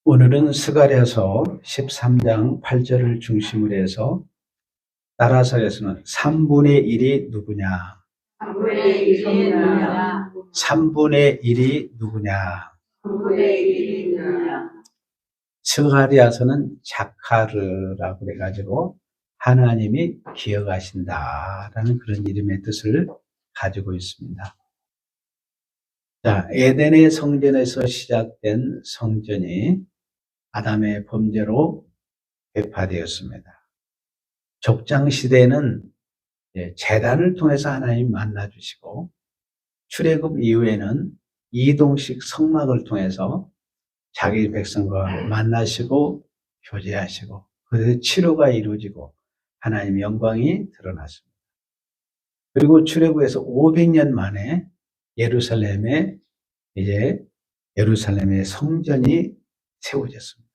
오늘은 스가랴서 13장 8절을 중심으로 해서 따라서에서는 3분의 1이 누구냐? 3분의 1이 누구냐? 3분의 1이 누구냐? 3분의 1이 누구냐? 스가랴서는 자카르라고 그래가지고 하나님이 기억하신다라는 그런 이름의 뜻을 가지고 있습니다. 자, 에덴의 성전에서 시작된 성전이 아담의 범죄로 배파되었습니다. 족장시대에는 제단을 통해서 하나님 만나주시고, 출애굽 이후에는 이동식 성막을 통해서 자기 백성과 만나시고 교제하시고 그래서 치료가 이루어지고 하나님의 영광이 드러났습니다. 그리고 출애굽에서 500년 만에 예루살렘의 성전이 세워졌습니다.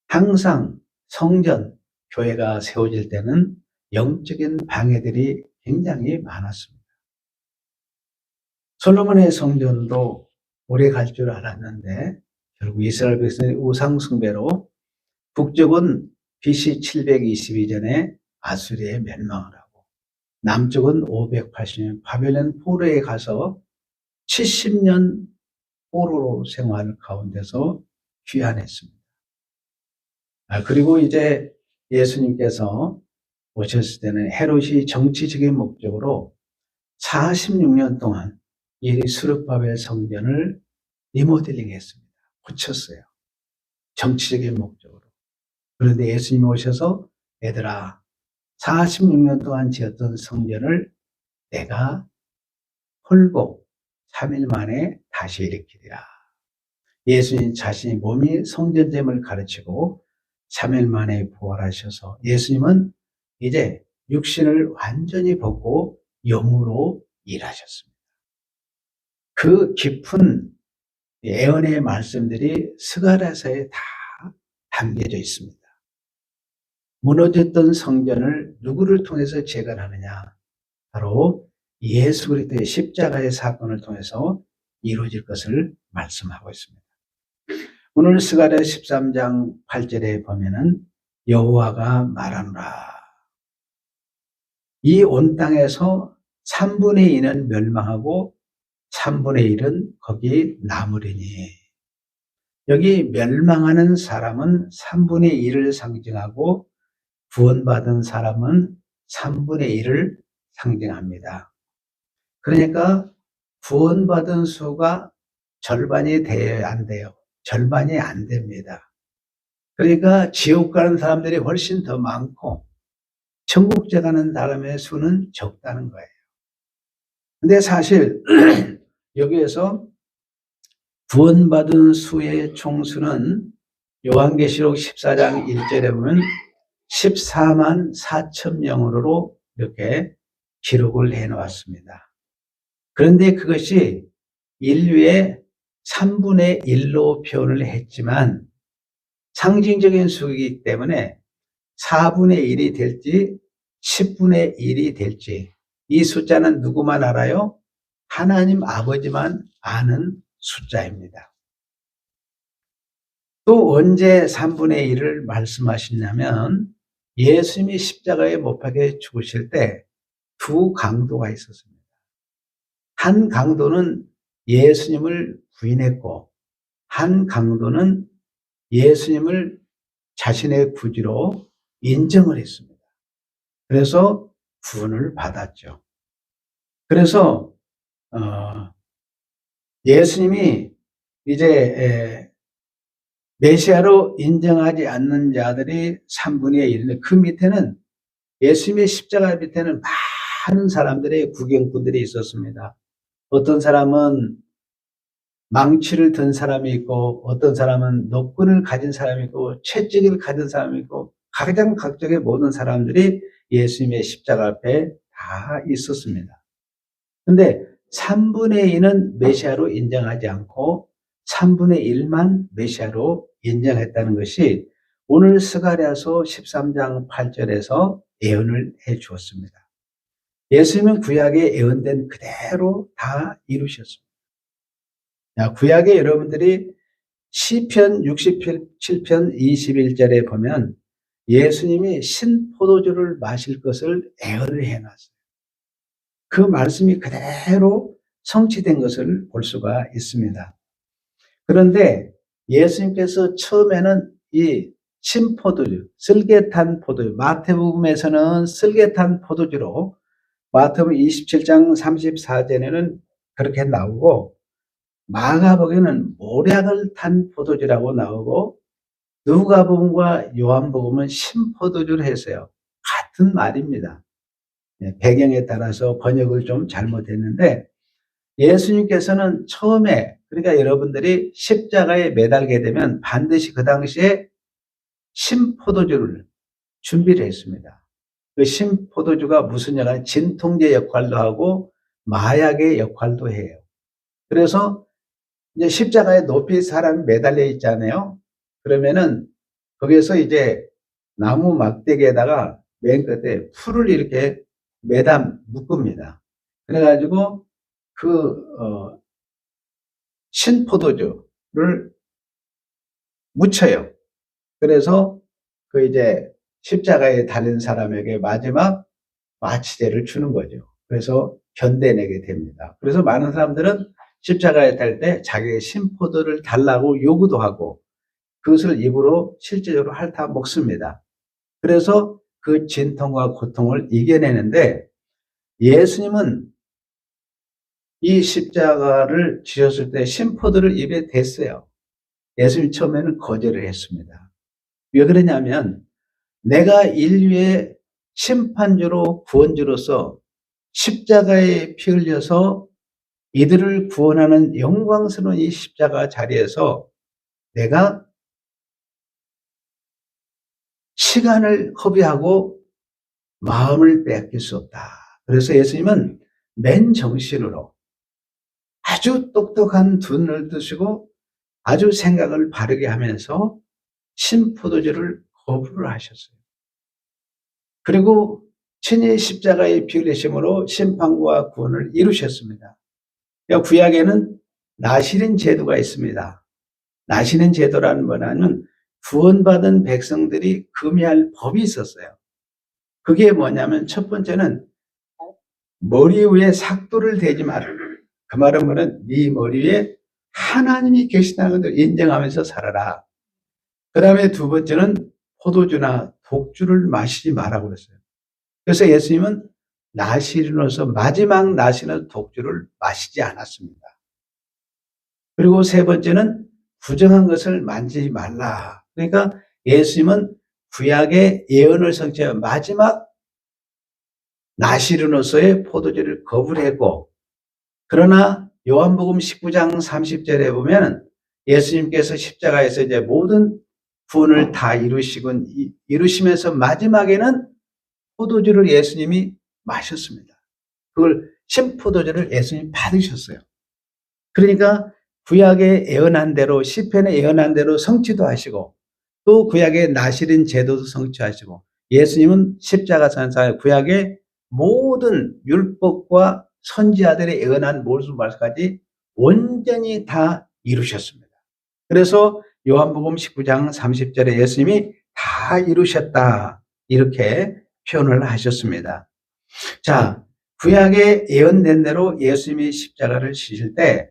항상 성전, 교회가 세워질 때는 영적인 방해들이 굉장히 많았습니다. 솔로몬의 성전도 오래 갈 줄 알았는데 결국 이스라엘 백성의 우상 숭배로 북쪽은 BC 722년에 아수리에 멸망을 하고 남쪽은 580년 바벨론 포로에 가서 70년 포로로 생활 가운데서 귀환했습니다. 그리고 이제 예수님께서 오셨을 때는 헤롯이 정치적인 목적으로 46년 동안 이 스룹바벨 성전을 리모델링 했습니다. 고쳤어요. 정치적인 목적으로. 그런데 예수님이 오셔서 얘들아 46년 동안 지었던 성전을 내가 헐고 3일 만에 다시 일으키리라. 예수님 자신이 몸이 성전됨을 가르치고 3일 만에 부활하셔서 예수님은 이제 육신을 완전히 벗고 영으로 일하셨습니다. 그 깊은 예언의 말씀들이 스가랴서에 다 담겨져 있습니다. 무너졌던 성전을 누구를 통해서 재건하느냐? 바로 예수 그리스도의 십자가의 사건을 통해서 이루어질 것을 말씀하고 있습니다. 오늘 스가랴 13장 8절에 보면은 여호와가 말하노라. 이 온 땅에서 3분의 2는 멸망하고 3분의 1은 거기 남으리니. 여기 멸망하는 사람은 3분의 1을 상징하고 구원받은 사람은 3분의 1을 상징합니다. 그러니까 구원받은 수가 절반이 돼야 안 돼요. 절반이 안 됩니다. 그러니까 지옥 가는 사람들이 훨씬 더 많고 천국에 가는 사람의 수는 적다는 거예요. 근데 사실 여기에서 구원받은 수의 총수는 요한계시록 14장 1절에 보면 14만 4천 명으로 이렇게 기록을 해놓았습니다. 그런데 그것이 인류의 3분의 1로 표현을 했지만 상징적인 수이기 때문에 4분의 1이 될지 10분의 1이 될지 이 숫자는 누구만 알아요? 하나님 아버지만 아는 숫자입니다. 또 언제 3분의 1을 말씀하시냐면 예수님이 십자가에 못 박혀 죽으실 때 두 강도가 있었습니다. 한 강도는 예수님을 부인했고 한 강도는 예수님을 자신의 구주로 인정을 했습니다. 그래서 구원을 받았죠. 그래서 예수님이 이제 메시아로 인정하지 않는 자들이 3분의 1인데 그 밑에는 예수님의 십자가 밑에는 많은 사람들의 구경꾼들이 있었습니다. 어떤 사람은 망치를 든 사람이 있고 어떤 사람은 노끈을 가진 사람이 있고 채찍을 가진 사람이 있고 가장 각종의 모든 사람들이 예수님의 십자가 앞에 다 있었습니다. 그런데 3분의 2는 메시아로 인정하지 않고 3분의 1만 메시아로 인정했다는 것이 오늘 스가랴서 13장 8절에서 예언을 해 주었습니다. 예수님은 구약에 예언된 그대로 다 이루셨습니다. 구약에 여러분들이 시편 67편 21절에 보면 예수님이 신포도주를 마실 것을 애언을 해놨어요. 그 말씀이 그대로 성취된 것을 볼 수가 있습니다. 그런데 예수님께서 처음에는 이 신포도주, 쓸개탄 포도주, 마태복음에서는 쓸개탄 포도주로 마태복음 27장 34절에는 그렇게 나오고 마가복음에는 모략을 탄 포도주라고 나오고 누가복음과 요한복음은 신포도주를 했어요. 같은 말입니다. 배경에 따라서 번역을 좀 잘못했는데 예수님께서는 처음에 그러니까 여러분들이 십자가에 매달게 되면 반드시 그 당시에 신포도주를 준비를 했습니다. 그 신포도주가 무슨 역할? 진통제 역할도 하고 마약의 역할도 해요. 그래서 이제 십자가에 높이 사람이 매달려 있잖아요. 그러면은 거기에서 이제 나무 막대기에다가 맨 끝에 풀을 이렇게 매다 묶습니다. 그래가지고 신포도주를 묻혀요. 그래서 그 이제 십자가에 달린 사람에게 마지막 마취제를 주는 거죠. 그래서 견뎌내게 됩니다. 그래서 많은 사람들은 십자가에 달 때 자기의 신포도를 달라고 요구도 하고 그것을 입으로 실제적으로 핥아 먹습니다. 그래서 그 진통과 고통을 이겨내는데 예수님은 이 십자가를 지셨을 때 신포도를 입에 댔어요. 예수님 처음에는 거절을 했습니다. 왜 그러냐면 내가 인류의 심판주로 구원주로서 십자가에 피 흘려서 이들을 구원하는 영광스러운 이 십자가 자리에서 내가 시간을 허비하고 마음을 뺏길 수 없다. 그래서 예수님은 맨정신으로 아주 똑똑한 눈을 뜨시고 아주 생각을 바르게 하면서 신포도주를 거부를 하셨어요. 그리고 친히 십자가의 피 흘리심으로 심판과 구원을 이루셨습니다. 구약에는 나시린 제도가 있습니다. 나시린 제도라는 뭐냐면 구원받은 백성들이 금해할 법이 있었어요. 그게 뭐냐면 첫 번째는 머리 위에 삭도를 대지 마라. 그 말은 뭐는 네 머리 위에 하나님이 계시다는 것을 인정하면서 살아라. 그 다음에 두 번째는 포도주나 독주를 마시지 말라고 그랬어요. 그래서 예수님은 나시린으로서 마지막 나시는 독주를 마시지 않았습니다. 그리고 세 번째는 부정한 것을 만지지 말라. 그러니까 예수님은 구약의 예언을 성취한 마지막 나시린으로서의 포도주를 거부를 했고 그러나 요한복음 19장 30절에 보면 예수님께서 십자가에서 이제 모든 구원을 다 이루시면서 마지막에는 포도주를 예수님이 마셨습니다. 그걸 신포도주를 예수님이 받으셨어요. 그러니까 구약의 예언한 대로 시편의 예언한 대로 성취도 하시고 또 구약의 나시린 제도도 성취하시고 예수님은 십자가상에서 구약의 모든 율법과 선지자들의 예언한 모든 말씀까지 온전히 다 이루셨습니다. 그래서 요한복음 19장 30절에 예수님이 다 이루셨다 이렇게 표현을 하셨습니다. 자, 구약에 예언된 대로 예수님이 십자가를 지실 때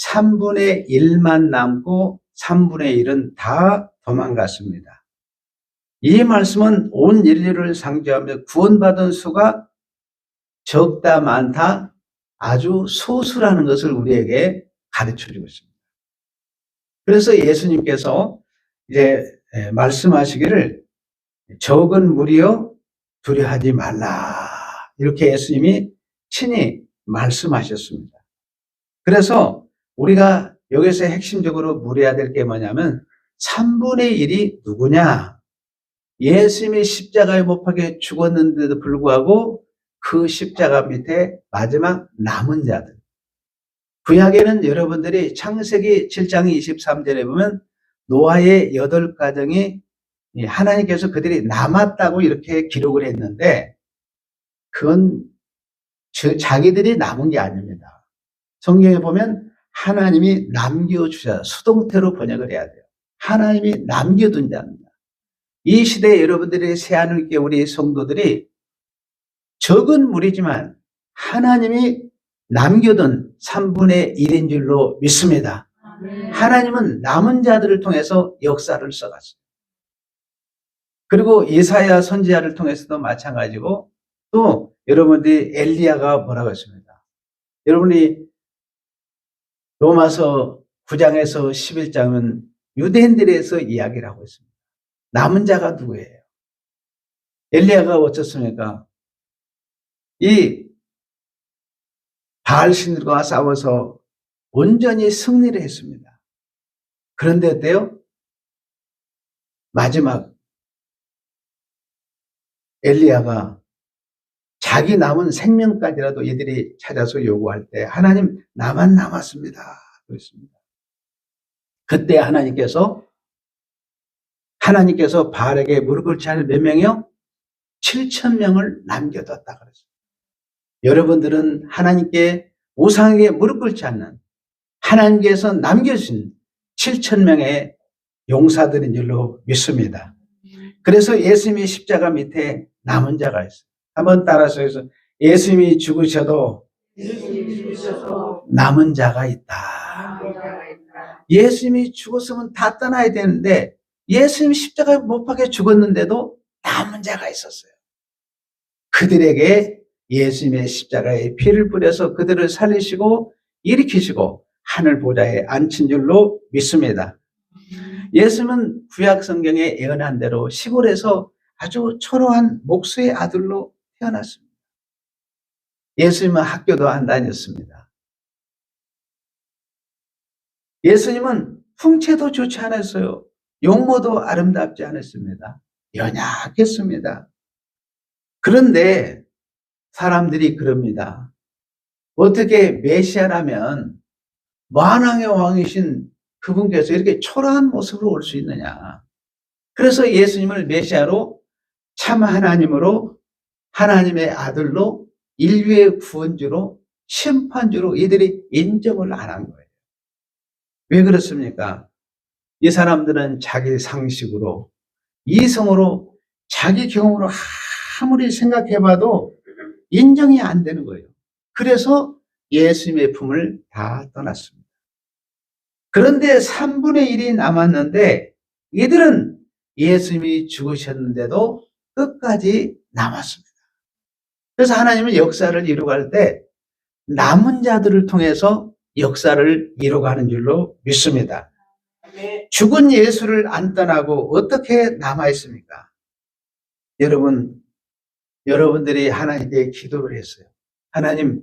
3분의 1만 남고 3분의 1은 다 도망갔습니다. 이 말씀은 온 인류를 상징하며 구원받은 수가 적다 많다 아주 소수라는 것을 우리에게 가르쳐주고 있습니다. 그래서 예수님께서 이제 말씀하시기를 적은 무리여 두려워하지 말라 이렇게 예수님이 친히 말씀하셨습니다. 그래서 우리가 여기서 핵심적으로 물어야 될 게 뭐냐면 3분의 1이 누구냐? 예수님이 십자가에 못 박혀 죽었는데도 불구하고 그 십자가 밑에 마지막 남은 자들. 구약에는 여러분들이 창세기 7장 23절에 보면 노아의 8가정이 하나님께서 그들이 남았다고 이렇게 기록을 했는데 그건 자기들이 남은 게 아닙니다. 성경에 보면 하나님이 남겨주셔. 수동태로 번역을 해야 돼요. 하나님이 남겨둔 자입니다. 이 시대에 여러분들이 새하늘교회 우리 성도들이 적은 무리지만 하나님이 남겨둔 3분의 1인 줄로 믿습니다. 하나님은 남은 자들을 통해서 역사를 써갔어요. 그리고 예사야 선지자를 통해서도 마찬가지고, 또 여러분들이 엘리야가 뭐라고 했습니다. 여러분이 로마서 9장에서 11장은 유대인들에서 이야기를 하고 있습니다. 남은 자가 누구예요? 엘리야가 어쩌습니까? 이 바알 신들과 싸워서 온전히 승리를 했습니다. 그런데 어때요? 마지막 엘리야가 자기 남은 생명까지라도 이들이 찾아서 요구할 때 하나님 나만 남았습니다. 그랬습니다. 그때 하나님께서 바알에게 무릎을 꿇지 몇 명이요? 7,000명을 남겨뒀다 그랬습니다. 여러분들은 하나님께 우상에게 무릎 꿇지 않는 하나님께서 남겨주신 7,000명의 용사들인 줄로 믿습니다. 그래서 예수님의 십자가 밑에 남은 자가 있어요. 한번 따라서 해서 예수님이 죽으셔도 남은 자가 있다. 예수님이 죽었으면 다 떠나야 되는데 예수님이 십자가에 못 박혀 죽었는데도 남은 자가 있었어요. 그들에게 예수님의 십자가에 피를 뿌려서 그들을 살리시고 일으키시고 하늘 보좌에 앉힌 줄로 믿습니다. 예수님은 구약 성경에 예언한 대로 시골에서 아주 초라한 목수의 아들로 태어났습니다. 예수님은 학교도 안 다녔습니다. 예수님은 풍채도 좋지 않았어요. 용모도 아름답지 않았습니다. 연약했습니다. 그런데 사람들이 그럽니다. 어떻게 메시아라면 만왕의 왕이신 그분께서 이렇게 초라한 모습으로 올 수 있느냐. 그래서 예수님을 메시아로 참 하나님으로 하나님의 아들로 인류의 구원주로 심판주로 이들이 인정을 안 한 거예요. 왜 그렇습니까? 이 사람들은 자기 상식으로 이성으로 자기 경험으로 아무리 생각해봐도 인정이 안 되는 거예요. 그래서 예수님의 품을 다 떠났습니다. 그런데 3분의 1이 남았는데 이들은 예수님이 죽으셨는데도 끝까지 남았습니다. 그래서 하나님은 역사를 이루어갈 때 남은 자들을 통해서 역사를 이루어가는 줄로 믿습니다. 죽은 예수를 안 떠나고 어떻게 남아있습니까? 여러분들이 하나님께 기도를 했어요. 하나님,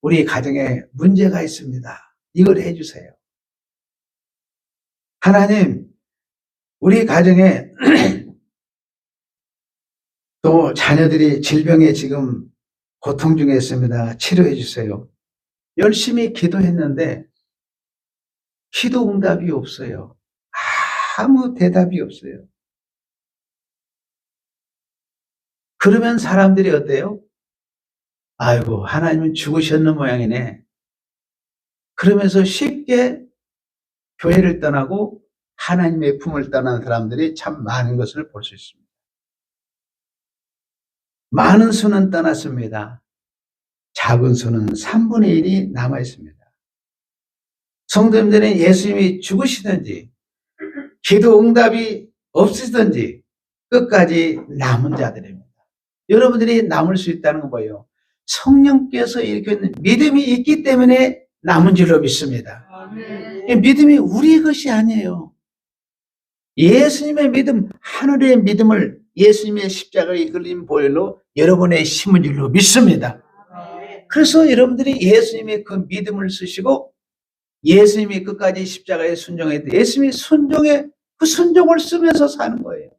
우리 가정에 문제가 있습니다. 이걸 해주세요. 하나님, 우리 가정에 또 자녀들이 질병에 지금 고통 중에 있습니다. 치료해 주세요. 열심히 기도했는데 기도 응답이 없어요. 아무 대답이 없어요. 그러면 사람들이 어때요? 아이고, 하나님은 죽으셨는 모양이네. 그러면서 쉽게 교회를 떠나고 하나님의 품을 떠난 사람들이 참 많은 것을 볼 수 있습니다. 많은 수는 떠났습니다. 작은 수는 3분의 1이 남아 있습니다. 성도님들은 예수님이 죽으시든지 기도 응답이 없으시든지 끝까지 남은 자들입니다. 여러분들이 남을 수 있다는 건 뭐예요? 성령께서 일으키는 믿음이 있기 때문에 남은 줄로 믿습니다. 믿음이 우리의 것이 아니에요. 예수님의 믿음, 하늘의 믿음을 예수님의 십자가에 이끌린 보혈로 여러분의 심은 줄로 믿습니다. 그래서 여러분들이 예수님의 그 믿음을 쓰시고 예수님이 끝까지 십자가에 순종했는데 예수님이 그 순종을 쓰면서 사는 거예요.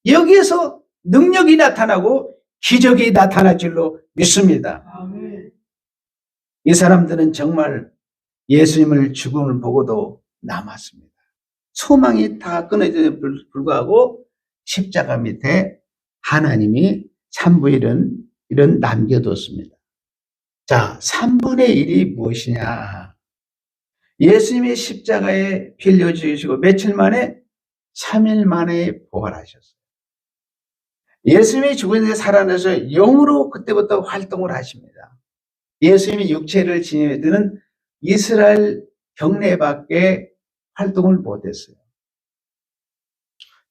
여기에서 능력이 나타나고 기적이 나타날 줄로 믿습니다. 이 사람들은 정말 예수님을 죽음을 보고도 남았습니다. 소망이 다 끊어짐에 불구하고 십자가 밑에 하나님이 3분의 1은 남겨뒀습니다. 자, 3분의 1이 무엇이냐? 예수님이 십자가에 피 흘려 죽으시고 며칠 만에 3일 만에 부활하셨어요. 예수님이 죽은 데 살아나서 영으로 그때부터 활동을 하십니다. 예수님이 육체를 지닐 때는 이스라엘 경내밖에 활동을 못했어요.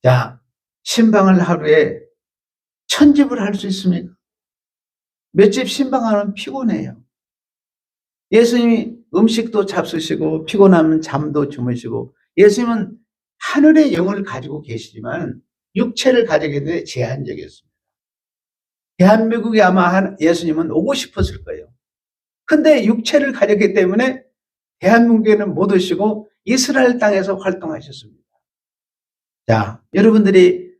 자, 신방을 하루에 1000집을 할 수 있습니까? 몇 집 신방하면 피곤해요. 예수님이 음식도 잡수시고 피곤하면 잠도 주무시고, 예수님은 하늘의 영을 가지고 계시지만 육체를 가지고 있는데 제한적이었습니다. 대한민국에 아마 예수님은 오고 싶었을 거예요. 근데 육체를 가졌기 때문에 대한민국에는 못 오시고 이스라엘 땅에서 활동하셨습니다. 자, 여러분들이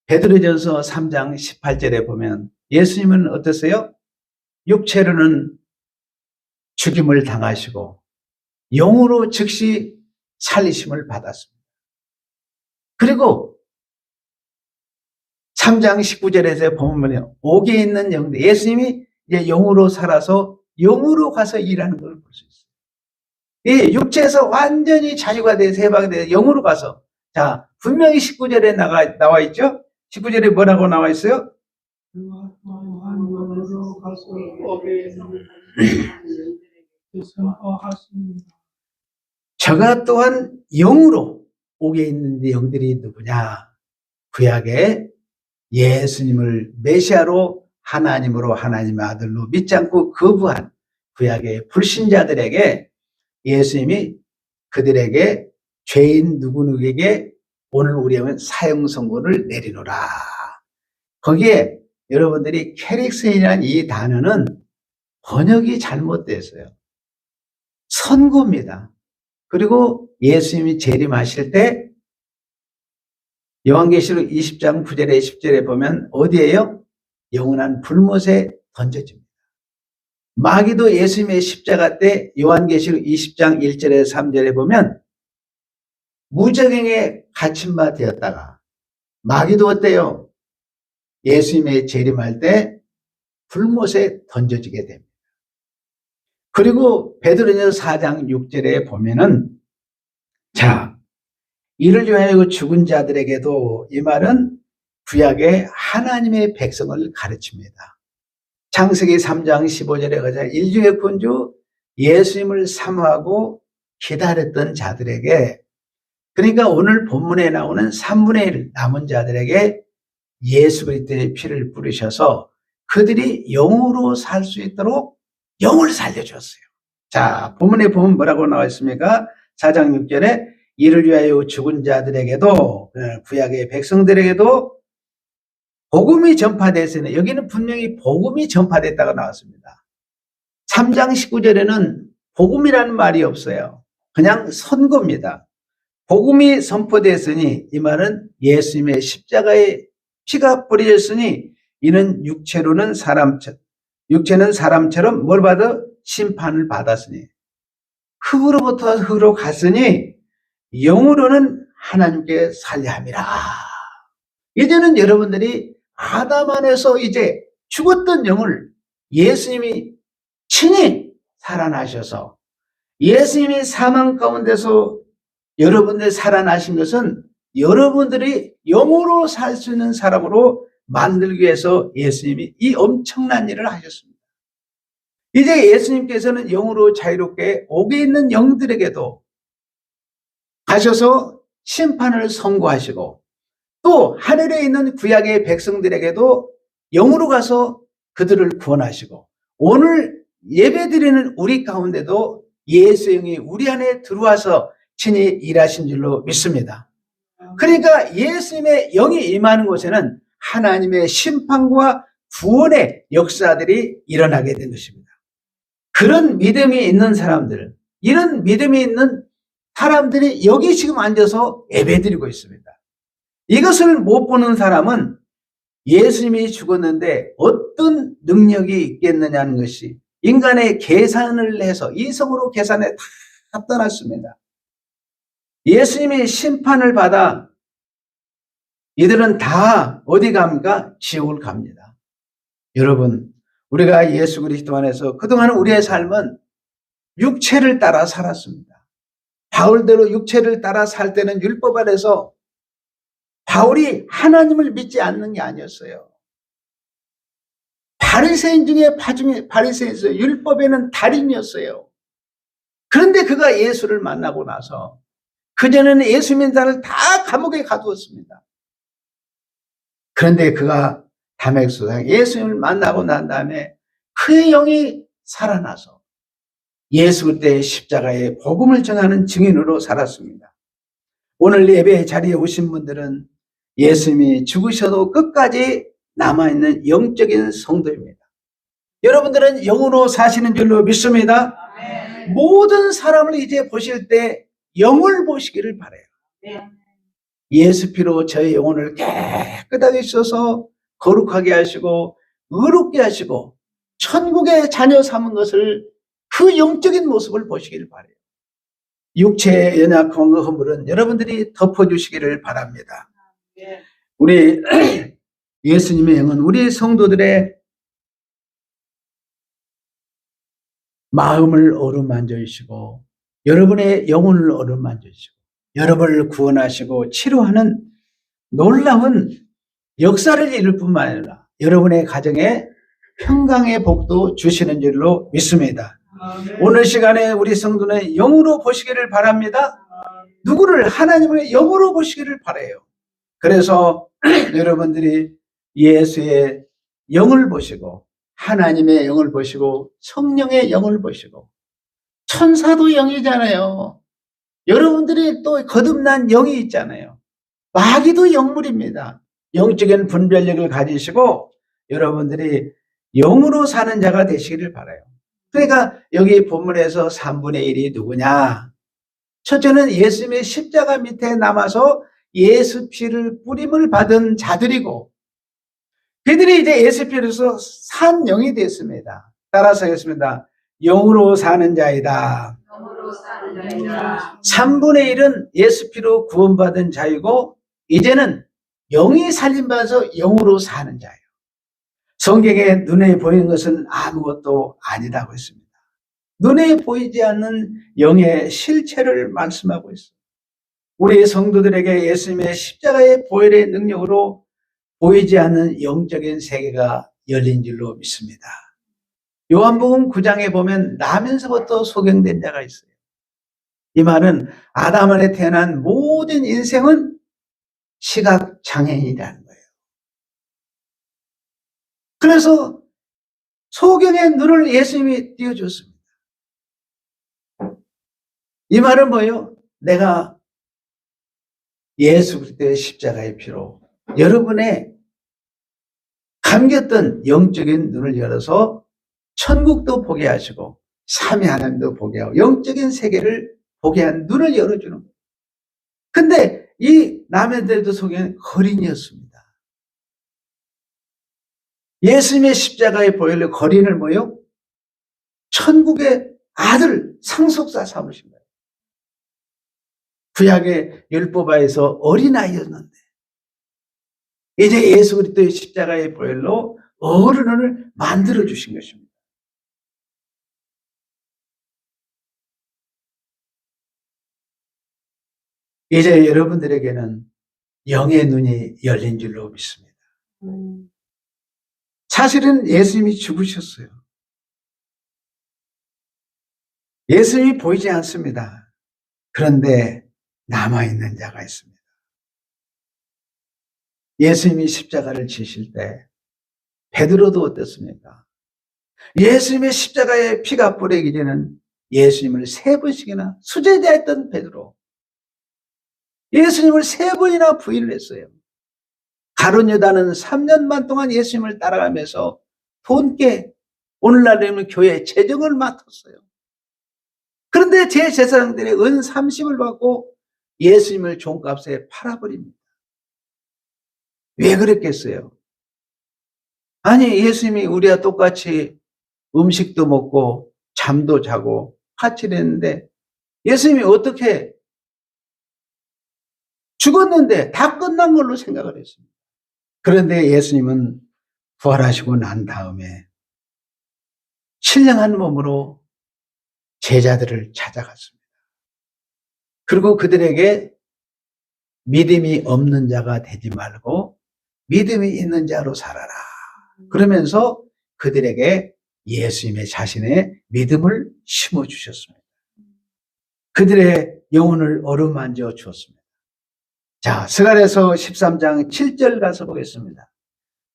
베드로전서 3장 18절에 보면 예수님은 어떠세요? 육체로는 죽임을 당하시고 영으로 즉시 살리심을 받았습니다. 그리고 3장 19절에서 보면 옥에 있는 영들, 예수님이 이제 영으로 살아서 영으로 가서 일하는 걸 볼 수 있어요. 이 육체에서 완전히 자유가 돼서 해방이 돼서 영으로 가서, 자, 분명히 19절에 나와 있죠? 19절에 뭐라고 나와 있어요? 저가 또한 영으로 옥에 있는데 영들이 누구냐? 구약에 예수님을 메시아로 하나님으로 하나님의 아들로 믿지 않고 거부한 구약의 불신자들에게 예수님이 그들에게 죄인 누구누구에게 오늘 우리에게 사형 선고를 내리노라. 거기에 여러분들이 캐릭슨이라는 이 단어는 번역이 잘못됐어요. 선고입니다. 그리고 예수님이 재림하실 때 요한계시록 20장 9절에 10절에 보면 어디에요? 영원한 불못에 던져집니다. 마귀도 예수님의 십자가 때 요한계시록 20장 1절에 3절에 보면 무저갱에 갇힌 바 되었다가 마귀도 어때요? 예수님의 재림할 때 불못에 던져지게 됩니다. 그리고 베드로전서 4장 6절에 보면은, 자, 이를 위하여 죽은 자들에게도, 이 말은 구약의 하나님의 백성을 가르칩니다. 창세기 3장 15절에 가자 일주의 군주 예수님을 사모하고 기다렸던 자들에게, 그러니까 오늘 본문에 나오는 3분의 1 남은 자들에게 예수 그리스도의 피를 뿌리셔서 그들이 영으로 살 수 있도록 영을 살려줬어요. 자, 본문에 보면 뭐라고 나와 있습니까? 4장 6절에 이를 위하여 죽은 자들에게도, 구약의 백성들에게도 복음이 전파됐으니, 여기는 분명히 복음이 전파됐다고 나왔습니다. 3장 19절에는 복음이라는 말이 없어요. 그냥 선고입니다. 복음이 선포됐으니, 이 말은 예수님의 십자가에 피가 뿌려졌으니 이는 육체는 사람처럼 뭘 받아? 심판을 받았으니, 흙으로부터 흙으로 갔으니 영으로는 하나님께 살려함이라. 이제는 여러분들이 아담 안에서 이제 죽었던 영을 예수님이 친히 살아나셔서, 예수님이 사망 가운데서 여러분들 살아나신 것은 여러분들이 영으로 살 수 있는 사람으로 만들기 위해서 예수님이 이 엄청난 일을 하셨습니다. 이제 예수님께서는 영으로 자유롭게 옥에 있는 영들에게도 가셔서 심판을 선고하시고, 또 하늘에 있는 구약의 백성들에게도 영으로 가서 그들을 구원하시고, 오늘 예배드리는 우리 가운데도 예수의 영이 우리 안에 들어와서 친히 일하신 줄로 믿습니다. 그러니까 예수님의 영이 임하는 곳에는 하나님의 심판과 구원의 역사들이 일어나게 된 것입니다. 그런 믿음이 있는 사람들, 이런 믿음이 있는 사람들이 여기 지금 앉아서 예배드리고 있습니다. 이것을 못 보는 사람은 예수님이 죽었는데 어떤 능력이 있겠느냐는 것이 인간의 계산을 해서 이성으로 계산해 다 떠났습니다. 예수님이 심판을 받아 이들은 다 어디 갑니까? 지옥을 갑니다. 여러분, 우리가 예수 그리스도 안에서 그동안 우리의 삶은 육체를 따라 살았습니다. 바울대로 육체를 따라 살 때는 율법 아래서 바울이 하나님을 믿지 않는 게 아니었어요. 바리새인 중에 바리새인이었어요. 율법에는 달인이었어요. 그런데 그가 예수를 만나고 나서 그전에는 예수 믿는 자를 다 감옥에 가두었습니다. 그런데 그가 다메섹에서 예수님을 만나고 난 다음에 그의 영이 살아나서 예수 그리스도의 십자가의 복음을 전하는 증인으로 살았습니다. 오늘 예배 자리에 오신 분들은 예수님이 죽으셔도 끝까지 남아있는 영적인 성도입니다. 여러분들은 영으로 사시는 줄로 믿습니다. 네. 모든 사람을 이제 보실 때 영을 보시기를 바라요. 네. 예수 피로 저의 영혼을 깨끗하게 씻어서 거룩하게 하시고 의롭게 하시고 천국의 자녀 삼은 것을 그 영적인 모습을 보시기를 바라요. 육체의 연약함과 허물은 여러분들이 덮어주시기를 바랍니다. 네. 우리 예수님의 영은 우리 성도들의 마음을 어루만져 주시고 여러분의 영혼을 어루만져 주시고 여러분을 구원하시고 치료하는 놀라운 역사를 이룰 뿐만 아니라 여러분의 가정에 평강의 복도 주시는 줄로 믿습니다. 오늘 시간에 우리 성도는 영으로 보시기를 바랍니다. 누구를? 하나님을 영으로 보시기를 바라요. 그래서 여러분들이 예수의 영을 보시고 하나님의 영을 보시고 성령의 영을 보시고 천사도 영이잖아요. 여러분들이 또 거듭난 영이 있잖아요. 마귀도 영물입니다. 영적인 분별력을 가지시고 여러분들이 영으로 사는 자가 되시기를 바라요. 그러니까 여기 본문에서 3분의 1이 누구냐? 첫째는 예수님의 십자가 밑에 남아서 예수 피를 뿌림을 받은 자들이고 그들이 이제 예수 피로서 산 영이 됐습니다. 따라서 하겠습니다. 영으로 사는 자이다. 영으로 사는 자이다. 3분의 1은 예수 피로 구원받은 자이고 이제는 영이 살림받아서 영으로 사는 자예요. 성경에 눈에 보이는 것은 아무것도 아니라고 했습니다. 눈에 보이지 않는 영의 실체를 말씀하고 있습니다. 우리 성도들에게 예수님의 십자가의 보혈의 능력으로 보이지 않는 영적인 세계가 열린 줄로 믿습니다. 요한복음 9장에 보면 나면서부터 소경된 자가 있어요. 이 말은 아담 안에 태어난 모든 인생은 시각 장애인이라는 거예요. 그래서 소경의 눈을 예수님이 띄워줬습니다. 이 말은 뭐예요? 내가 예수 그리스도의 십자가의 피로 여러분의 감겼던 영적인 눈을 열어서 천국도 보게 하시고 삼위 하나님도 보게 하고 영적인 세계를 보게 한 눈을 열어주는 거예요. 근데 이 남해들도 소경은 거린이었습니다. 예수님의 십자가의 보혈로 거린을 뭐요? 천국의 아들 상속자 삼으신 거예요. 구약의 율법아에서 어린아이였는데 이제 예수 그리스도의 십자가의 보혈로 어른을 만들어 주신 것입니다. 이제 여러분들에게는 영의 눈이 열린 줄로 믿습니다. 사실은 예수님이 죽으셨어요. 예수님이 보이지 않습니다. 그런데 남아있는 자가 있습니다. 예수님이 십자가를 지실 때 베드로도 어땠습니까? 예수님의 십자가에 피가 뿌리기 전에는 예수님을 3번씩이나 수제자였던 베드로. 예수님을 3번이나 부인을 했어요. 가룟 유다는 3년만 동안 예수님을 따라가면서 돈깨, 오늘날에는 교회 재정을 맡았어요. 그런데 제 제사장들의 은 30을 받고 예수님을 종값에 팔아버립니다. 왜 그랬겠어요? 아니, 예수님이 우리와 똑같이 음식도 먹고 잠도 자고 같이 했는데 예수님이 어떻게 죽었는데 다 끝난 걸로 생각을 했습니다. 그런데 예수님은 부활하시고 난 다음에 신령한 몸으로 제자들을 찾아갔습니다. 그리고 그들에게 믿음이 없는 자가 되지 말고 믿음이 있는 자로 살아라. 그러면서 그들에게 예수님의 자신의 믿음을 심어주셨습니다. 그들의 영혼을 어루만져 주었습니다. 자, 스가랴서 13장 7절 가서 보겠습니다.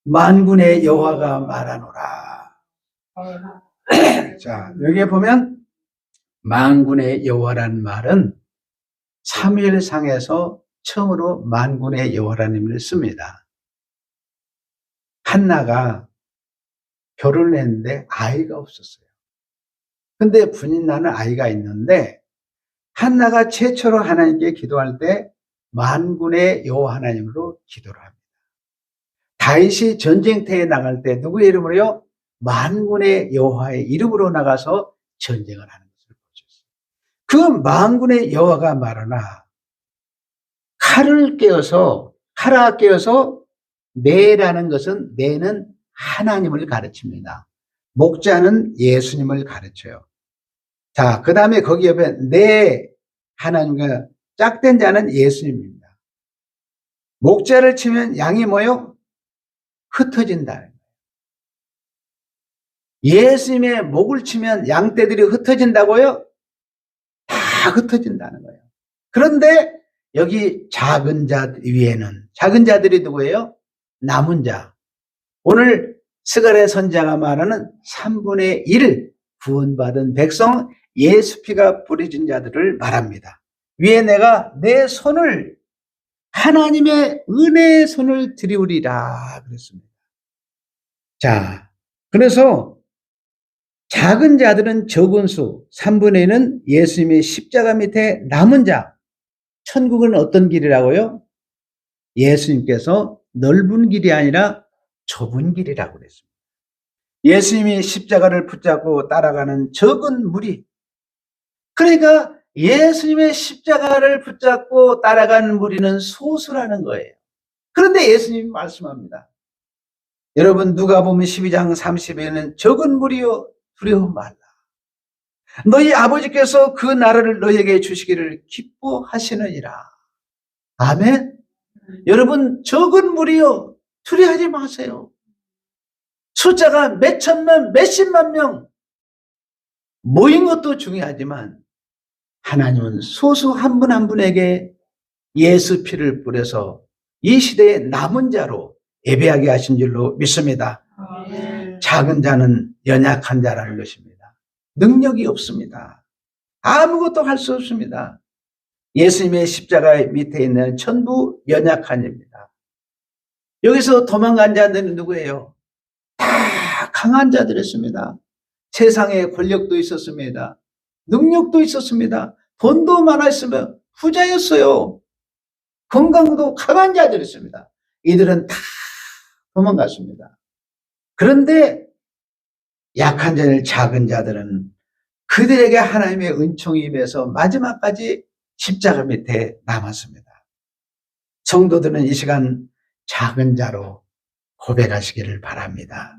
만군의 여호와가 말하노라. 자, 여기에 보면 만군의 여호와라는 말은 사무엘상에서 처음으로 만군의 여호와라는 의미를 씁니다. 한나가 결혼을 했는데 아이가 없었어요. 근데 분인 나는 아이가 있는데 한나가 최초로 하나님께 기도할 때 만군의 여호와 하나님으로 기도를 합니다. 다윗이 전쟁터에 나갈 때 누구의 이름으로요? 만군의 여호와의 이름으로 나가서 전쟁을 하는 것을 보셨어요. 그 만군의 여호와가 말하나 칼을 깨어서 내라는 것은 내는 하나님을 가르칩니다. 목자는 예수님을 가르쳐요. 자, 그 다음에 거기 옆에 내 하나님과 짝된 자는 예수님입니다. 목자를 치면 양이 뭐요? 흩어진다. 예수님의 목을 치면 양떼들이 흩어진다고요? 다 흩어진다는 거예요. 그런데 여기 작은 자 위에는 작은 자들이 누구예요? 남은 자. 오늘 스가랴 선지자가 말하는 3분의 1 구원받은 백성 예수 피가 뿌려진 자들을 말합니다. 위에 내가 내 손을 하나님의 은혜의 손을 들이우리라 그랬습니다. 자, 그래서 작은 자들은 적은 수, 3분의 1은 예수님의 십자가 밑에 남은 자. 천국은 어떤 길이라고요? 예수님께서 넓은 길이 아니라 좁은 길이라고 그랬습니다. 예수님이 십자가를 붙잡고 따라가는 적은 무리. 그러니까 예수님의 십자가를 붙잡고 따라가는 무리는 소수라는 거예요. 그런데 예수님이 말씀합니다. 여러분 누가복음 12장 30에는 적은 무리여 두려워 말라. 너희 아버지께서 그 나라를 너희에게 주시기를 기뻐하시느니라. 아멘. 여러분 적은 무리여 두려워하지 마세요. 숫자가 몇 천만 몇십만 명 모인 것도 중요하지만 하나님은 소수 한 분 한 분에게 예수 피를 뿌려서 이 시대의 남은 자로 예배하게 하신 줄로 믿습니다. 작은 자는 연약한 자라는 것입니다. 능력이 없습니다. 아무것도 할 수 없습니다. 예수님의 십자가 밑에 있는 전부 연약한 자입니다. 여기서 도망간 자들은 누구예요? 다 강한 자들이었습니다. 세상에 권력도 있었습니다. 능력도 있었습니다. 돈도 많았으면 부자였어요. 건강도 강한 자들이었습니다. 이들은 다 도망갔습니다. 그런데 약한 자들, 작은 자들은 그들에게 하나님의 은총이 임해서 마지막까지 십자가 밑에 남았습니다. 성도들은 이 시간 작은 자로 고백하시기를 바랍니다.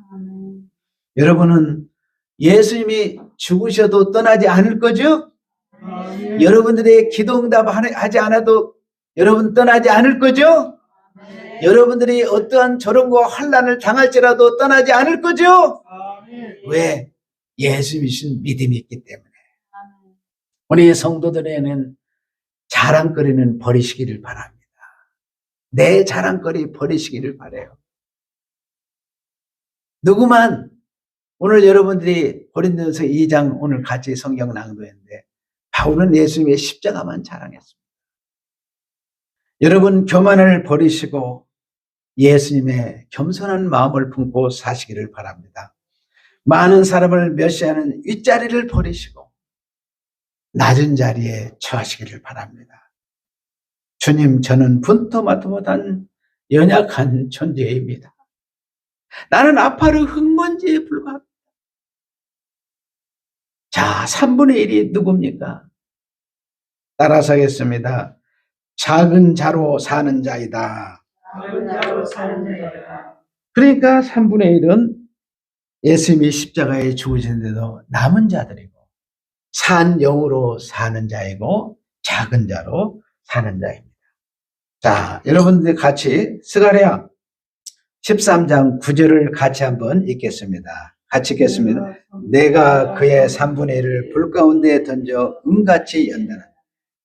여러분은 예수님이 죽으셔도 떠나지 않을 거죠? 여러분들의 기도 응답하지 않아도 여러분 떠나지 않을 거죠? 여러분들이 어떠한 저런과 환난을 당할지라도 떠나지 않을 거죠? 왜? 예수님이신 믿음이 있기 때문에. 우리 성도들에게는 자랑거리는 버리시기를 바랍니다. 내 자랑거리 버리시기를 바라요. 누구만 오늘 여러분들이 고린도전서 2장 오늘 같이 성경 낭독했는데 바울은 예수님의 십자가만 자랑했습니다. 여러분 교만을 버리시고 예수님의 겸손한 마음을 품고 사시기를 바랍니다. 많은 사람을 멸시하는 윗자리를 버리시고 낮은 자리에 처하시기를 바랍니다. 주님, 저는 분토마토 못한 연약한 존재입니다. 나는 아파르 흙먼지에 불과합니다. 자, 3분의 1이 누굽니까? 따라서 하겠습니다. 작은 자로 사는 자이다. 그러니까 3분의 1은 예수님이 십자가에 죽으셨는데도 남은 자들이고 산 영으로 사는 자이고 작은 자로 사는 자입니다. 자, 여러분들 같이 스가랴 13장 9절을 같이 한번 읽겠습니다. 같이 읽겠습니다. 내가 그의 3분의 1을 불 가운데 던져 은같이 연다는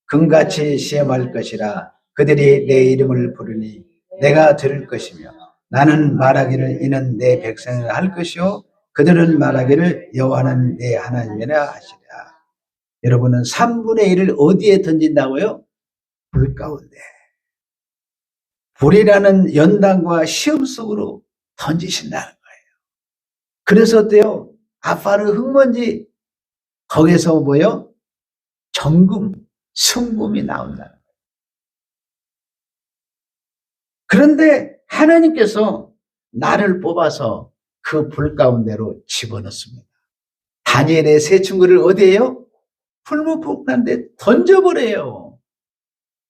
금같이 시험할 것이라. 그들이 내 이름을 부르니 내가 들을 것이며 나는 말하기를 이는 내 백성을 할 것이요 그들은 말하기를 여호와는 내 하나님이라 하시리라. 여러분은 3분의 1을 어디에 던진다고요? 불 가운데. 불이라는 연단과 시험 속으로 던지신다는 거예요. 그래서 어때요? 아빠는 흙먼지, 거기서 뭐요? 정금, 순금이 나온다는 거예요. 그런데 하나님께서 나를 뽑아서 그 불 가운데로 집어넣습니다. 다니엘의 세 친구를 어디에요? 풀무폭탄에 던져버려요.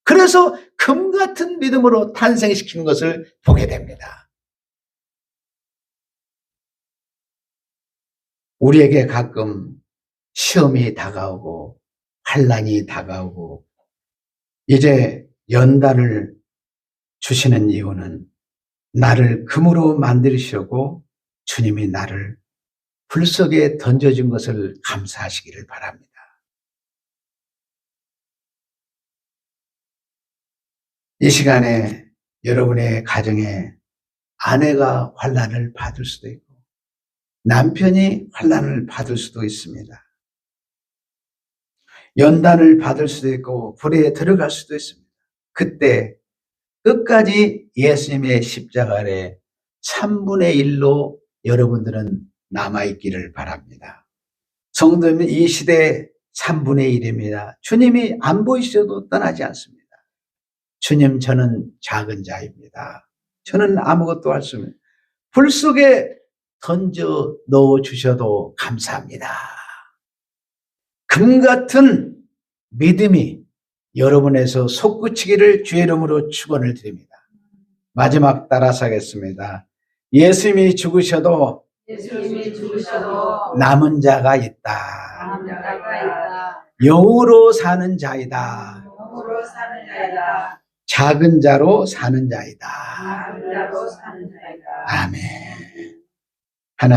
그래서 금 같은 믿음으로 탄생시키는 것을 보게 됩니다. 우리에게 가끔 시험이 다가오고 환난이 다가오고 이제 연단을 주시는 이유는 나를 금으로 만드시려고 주님이 나를 불 속에 던져준 것을 감사하시기를 바랍니다. 이 시간에 여러분의 가정에 아내가 환난을 받을 수도 있고 남편이 환난을 받을 수도 있습니다. 연단을 받을 수도 있고 불에 들어갈 수도 있습니다. 그때 끝까지 예수님의 십자가 아래 3분의 1로 여러분들은 남아있기를 바랍니다. 성도는 이 시대의 3분의 1입니다. 주님이 안 보이셔도 떠나지 않습니다. 주님, 저는 작은 자입니다. 저는 아무것도 할 수 없습니다. 불 속에 던져 넣어주셔도 감사합니다. 금 같은 믿음이 여러분에서 솟구치기를 주의 이름으로 축원을 드립니다. 마지막 따라서 하겠습니다. 예수님이 죽으셔도 남은 자가 있다. 영으로 사는 자이다. 작은 자로 사는 자이다. 아멘.